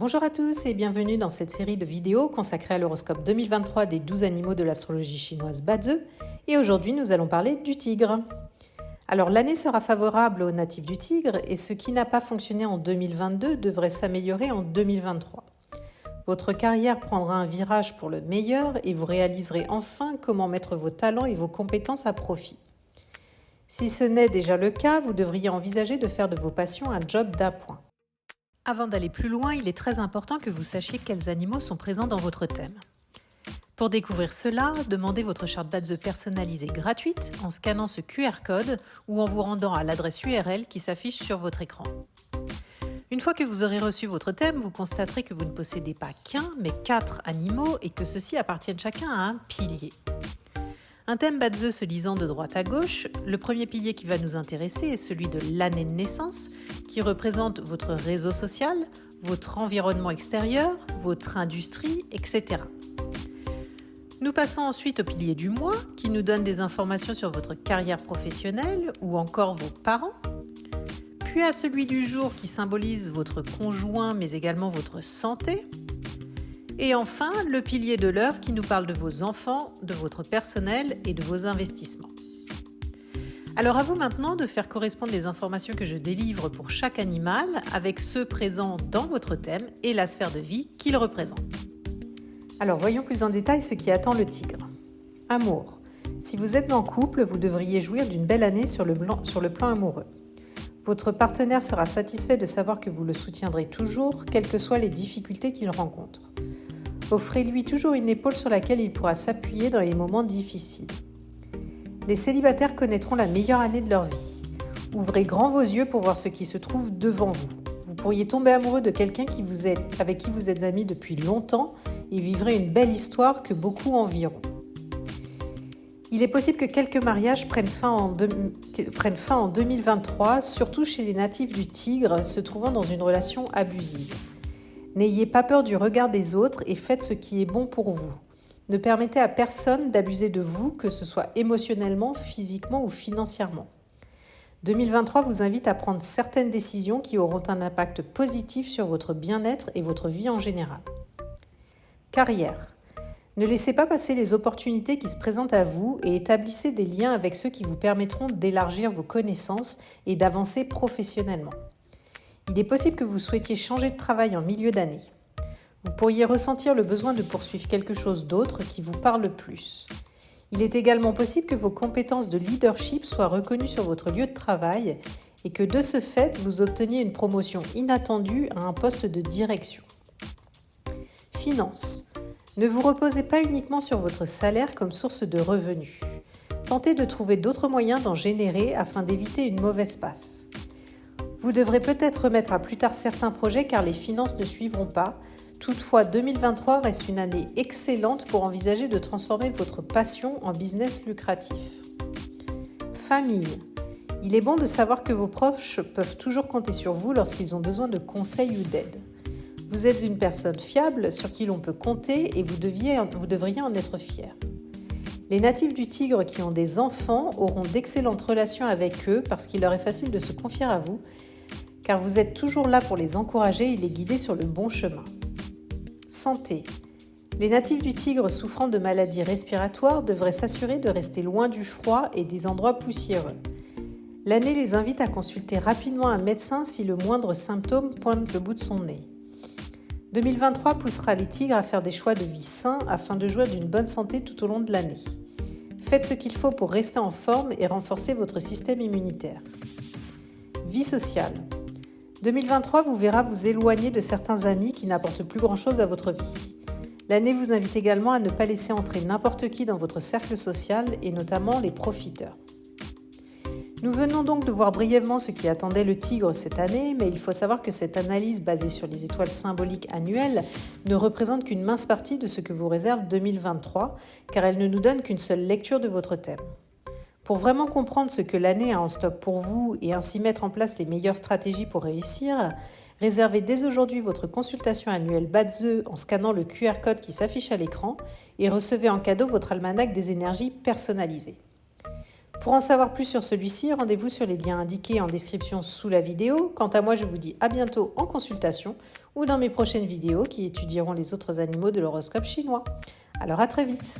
Bonjour à tous et bienvenue dans cette série de vidéos consacrée à l'horoscope 2023 des 12 animaux de l'astrologie chinoise Bazi. Et aujourd'hui, nous allons parler du tigre. Alors, l'année sera favorable aux natifs du tigre et ce qui n'a pas fonctionné en 2022 devrait s'améliorer en 2023. Votre carrière prendra un virage pour le meilleur et vous réaliserez enfin comment mettre vos talents et vos compétences à profit. Si ce n'est déjà le cas, vous devriez envisager de faire de vos passions un job d'appoint. Avant d'aller plus loin, il est très important que vous sachiez quels animaux sont présents dans votre thème. Pour découvrir cela, demandez votre charte Bazi personnalisée gratuite en scannant ce QR code ou en vous rendant à l'adresse URL qui s'affiche sur votre écran. Une fois que vous aurez reçu votre thème, vous constaterez que vous ne possédez pas qu'un, mais 4 animaux et que ceux-ci appartiennent chacun à un pilier. Un thème Bazi se lisant de droite à gauche, le premier pilier qui va nous intéresser est celui de l'année de naissance, qui représente votre réseau social, votre environnement extérieur, votre industrie, etc. Nous passons ensuite au pilier du mois, qui nous donne des informations sur votre carrière professionnelle ou encore vos parents. Puis à celui du jour, qui symbolise votre conjoint, mais également votre santé. Et enfin, le pilier de l'heure qui nous parle de vos enfants, de votre personnel et de vos investissements. Alors à vous maintenant de faire correspondre les informations que je délivre pour chaque animal avec ceux présents dans votre thème et la sphère de vie qu'il représente. Alors voyons plus en détail ce qui attend le tigre. Amour. Si vous êtes en couple, vous devriez jouir d'une belle année sur le plan amoureux. Votre partenaire sera satisfait de savoir que vous le soutiendrez toujours, quelles que soient les difficultés qu'il rencontre. Offrez-lui toujours une épaule sur laquelle il pourra s'appuyer dans les moments difficiles. Les célibataires connaîtront la meilleure année de leur vie. Ouvrez grand vos yeux pour voir ce qui se trouve devant vous. Vous pourriez tomber amoureux de quelqu'un avec qui vous êtes amis depuis longtemps et vivrez une belle histoire que beaucoup envieront. Il est possible que quelques mariages prennent fin en 2023, surtout chez les natifs du tigre se trouvant dans une relation abusive. N'ayez pas peur du regard des autres et faites ce qui est bon pour vous. Ne permettez à personne d'abuser de vous, que ce soit émotionnellement, physiquement ou financièrement. 2023 vous invite à prendre certaines décisions qui auront un impact positif sur votre bien-être et votre vie en général. Carrière. Ne laissez pas passer les opportunités qui se présentent à vous et établissez des liens avec ceux qui vous permettront d'élargir vos connaissances et d'avancer professionnellement. Il est possible que vous souhaitiez changer de travail en milieu d'année. Vous pourriez ressentir le besoin de poursuivre quelque chose d'autre qui vous parle plus. Il est également possible que vos compétences de leadership soient reconnues sur votre lieu de travail et que de ce fait, vous obteniez une promotion inattendue à un poste de direction. Finances. Ne vous reposez pas uniquement sur votre salaire comme source de revenus. Tentez de trouver d'autres moyens d'en générer afin d'éviter une mauvaise passe. Vous devrez peut-être remettre à plus tard certains projets car les finances ne suivront pas. Toutefois, 2023 reste une année excellente pour envisager de transformer votre passion en business lucratif. Famille. Il est bon de savoir que vos proches peuvent toujours compter sur vous lorsqu'ils ont besoin de conseils ou d'aide. Vous êtes une personne fiable sur qui l'on peut compter et vous devriez en être fier. Les natifs du tigre qui ont des enfants auront d'excellentes relations avec eux parce qu'il leur est facile de se confier à vous, car vous êtes toujours là pour les encourager et les guider sur le bon chemin. Santé. Les natifs du tigre souffrant de maladies respiratoires devraient s'assurer de rester loin du froid et des endroits poussiéreux. L'année les invite à consulter rapidement un médecin si le moindre symptôme pointe le bout de son nez. 2023 poussera les tigres à faire des choix de vie sains afin de jouir d'une bonne santé tout au long de l'année. Faites ce qu'il faut pour rester en forme et renforcer votre système immunitaire. Vie sociale. 2023 vous verra vous éloigner de certains amis qui n'apportent plus grand-chose à votre vie. L'année vous invite également à ne pas laisser entrer n'importe qui dans votre cercle social et notamment les profiteurs. Nous venons donc de voir brièvement ce qui attendait le tigre cette année, mais il faut savoir que cette analyse basée sur les étoiles symboliques annuelles ne représente qu'une mince partie de ce que vous réserve 2023, car elle ne nous donne qu'une seule lecture de votre thème. Pour vraiment comprendre ce que l'année a en stock pour vous et ainsi mettre en place les meilleures stratégies pour réussir, réservez dès aujourd'hui votre consultation annuelle Bazi en scannant le QR code qui s'affiche à l'écran et recevez en cadeau votre almanach des énergies personnalisé. Pour en savoir plus sur celui-ci, rendez-vous sur les liens indiqués en description sous la vidéo. Quant à moi, je vous dis à bientôt en consultation ou dans mes prochaines vidéos qui étudieront les autres animaux de l'horoscope chinois. Alors à très vite!